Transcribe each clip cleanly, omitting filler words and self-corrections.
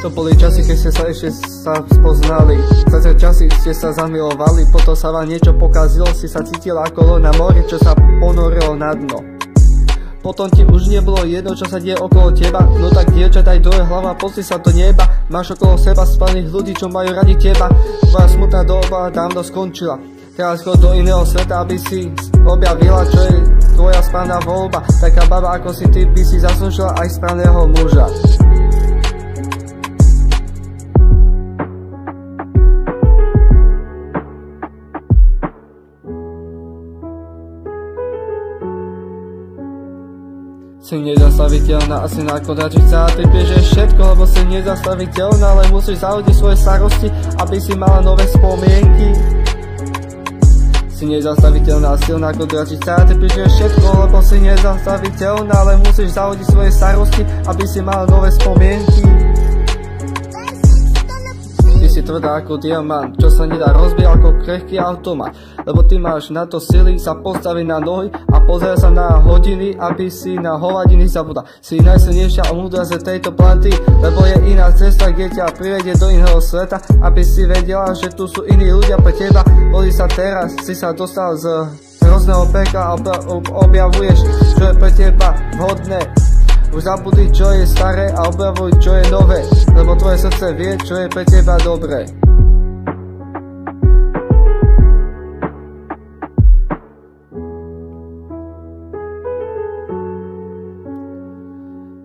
To boli časy, keď ste sa ešte spoznali. Za tie časy ste sa zamilovali, potom sa vám niečo pokazilo, si sa cítila ako loď na mori, čo sa ponorilo na dno. Potom ti už nebolo jedno, čo sa deje okolo teba. No tak dievča, daj dole hlava, pozri sa do neba. Máš okolo seba spalných ľudí, čo majú radi teba. Tvoja smutná doba dávno skončila. Teraz chod do iného sveta, aby si objavila, čo je tvoja správna voľba. Taká baba ako si ty by si zaslúžila aj správneho muža. Si nezastaviteľná, asi na kodračica. Ty píšeš všetko, lebo si nezastaviteľná, ale musíš zahodiť svoje starosti, aby si mala nové spomienky. Si nezastaviteľná, silná kodračica. Ty píšeš všetko, lebo si nezastaviteľná, ale musíš zahodiť svoje starosti, aby si mala nové spomienky. Ty si tvrdá ako diamant, čo sa nedá rozbiť ako krehký automat. Lebo ty máš na to sily sa postaviť na nohy a pozerať sa na hodiny, aby si na hovadiny zabudla. Si najsilnejšia a múdra z tejto planety, lebo je iná cesta, kde ťa privedie do iného sveta, aby si vedela, že tu sú iní ľudia pre teba. Boli sa teraz, si sa dostal z hrozného pekla a objavuješ, čo je pre teba vhodné. Už zabudni, čo je staré a objavuj, čo je nové, lebo tvoje srdce vie, čo je pre teba dobré.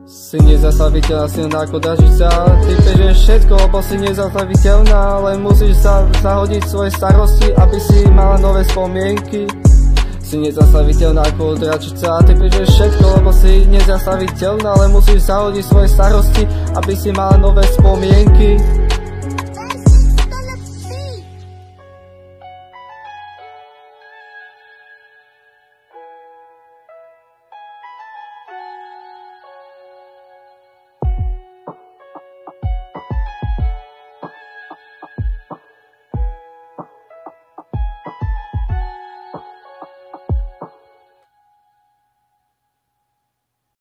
Si nezastaviteľná, silná ako dažica. Ty píšeš všetko, lebo si nezastaviteľná, ale musíš sa zahodiť svoje starosti, aby si mala nové spomienky. Si nezastaviteľná ako dračica. Ty píšeš všetko, lebo si nezastaviteľná, ale musíš zahodiť svoje starosti, aby si mala nové spomienky.